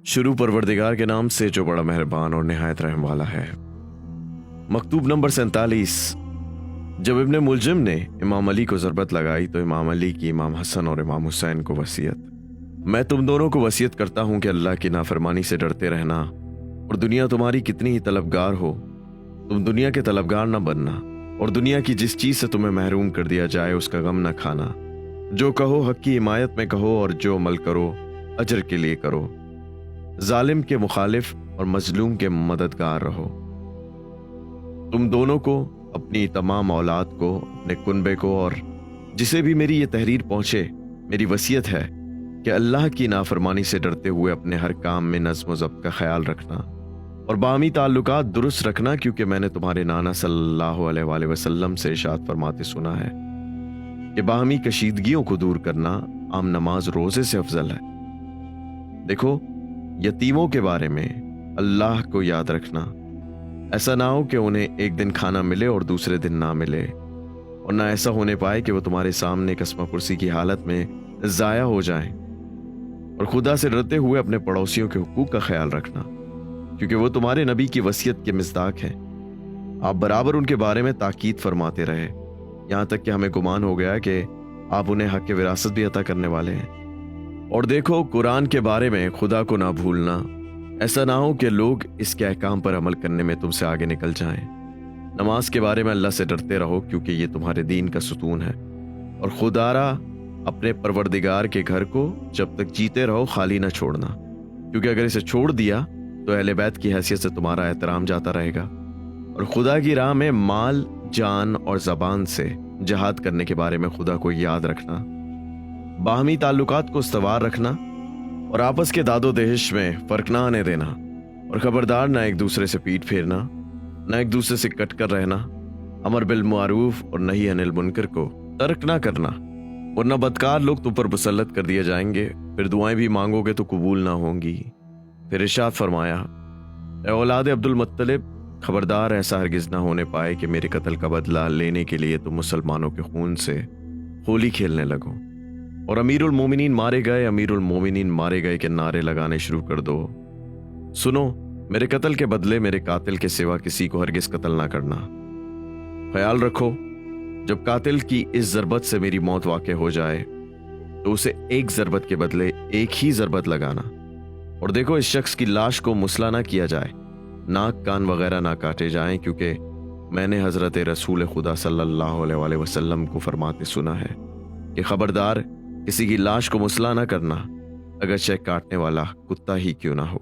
शुरू परवरदिगार के नाम से जो बड़ा मेहरबान और निहायत रहम वाला है। मकतूब नंबर 47। जब इब्ने मुलजिम ने इमाम अली को ज़रबत लगाई तो इमाम अली की इमाम हसन और इमाम हुसैन को वसीयत, मैं तुम दोनों को वसीयत करता हूँ कि अल्लाह की नाफरमानी से डरते रहना, और दुनिया तुम्हारी कितनी ही तलबगार हो, तुम दुनिया के तलबगार न बनना, और दुनिया की जिस चीज़ से तुम्हें महरूम कर दिया जाए उसका गम न खाना। जो कहो हक़ की हिमायत में कहो, और जो अमल करो अजर के लिए करो। जालिम के मुखालिफ और मजलूम के मददगार रहो। तुम दोनों को, अपनी तमाम औलाद को, अपने कुनबे को, और जिसे भी मेरी ये तहरीर पहुँचे, मेरी वसीयत है कि अल्लाह की नाफरमानी से डरते हुए अपने हर काम में नज़्म व ज़ब्त का ख्याल रखना और बाहमी ताल्लुकात दुरुस्त रखना, क्योंकि मैंने तुम्हारे नाना सल्लल्लाहु अलैहि वसल्लम से इरशाद फरमाते सुना है कि बाहमी कशीदगियों को दूर करना आम नमाज रोज़े से अफजल है। देखो, यतीमों के बारे में अल्लाह को याद रखना, ऐसा ना हो कि उन्हें एक दिन खाना मिले और दूसरे दिन ना मिले, और ना ऐसा होने पाए कि वो तुम्हारे सामने कसम पुरसी की हालत में ज़ाया हो जाएं। और खुदा से डरते हुए अपने पड़ोसियों के हुकूक का ख्याल रखना, क्योंकि वो तुम्हारे नबी की वसीयत के मिस्दाक हैं। आप बराबर उनके बारे में ताकीद फरमाते रहे, यहाँ तक कि हमें गुमान हो गया कि आप उन्हें हक़ विरासत भी अता करने वाले हैं। और देखो, कुरान के बारे में खुदा को ना भूलना, ऐसा ना हो कि लोग इसके अहकाम पर अमल करने में तुमसे आगे निकल जाएं। नमाज के बारे में अल्लाह से डरते रहो, क्योंकि ये तुम्हारे दीन का सुतून है। और खुदारा अपने परवरदिगार के घर को जब तक जीते रहो खाली ना छोड़ना, क्योंकि अगर इसे छोड़ दिया तो अहले बैत की हैसियत से तुम्हारा एहतराम जाता रहेगा। और खुदा की राह में माल, जान और ज़बान से जहाद करने के बारे में खुदा को याद रखना, बाहमी ताल्लुकात को इस्तवार रखना, और आपस के दादो दहेश में फ़र्क ना आने देना। और खबरदार, ना एक दूसरे से पीठ फेरना, ना एक दूसरे से कट कर रहना, अमर बिल मारूफ और नही अनिल मुनकर को तर्क ना करना, वरना बदकार लोग तुम पर मुसल्लत कर दिए जाएंगे, फिर दुआएं भी मांगोगे तो कबूल ना होंगी। फिर इरशाद फरमाया, ए औलाद अब्दुल मुत्तलिब, खबरदार ऐसा हरगिज़ ना होने पाए कि मेरे कत्ल का बदला लेने के लिए तुम मुसलमानों के खून से होली खेलने लगो और अमीरुल मोमिनीन मारे गए, अमीरुल मोमिनीन मारे गए के नारे लगाने शुरू कर दो। सुनो, मेरे कत्ल के बदले मेरे कातिल के सिवा किसी को हरगिज़ कत्ल ना करना। ख्याल रखो, जब कातिल की इस ज़रबत से मेरी मौत वाक़ हो जाए तो उसे एक ज़रबत के बदले एक ही ज़रबत लगाना। और देखो, इस शख्स की लाश को मुसला ना किया जाए, नाक कान वगैरह ना काटे जाएं, क्योंकि मैंने हज़रत रसूल खुदा सल्लल्लाहु अलैहि वसल्लम को फरमाते सुना है कि खबरदार, किसी की लाश को मुसला ना करना, अगर चाहे काटने वाला कुत्ता ही क्यों ना हो।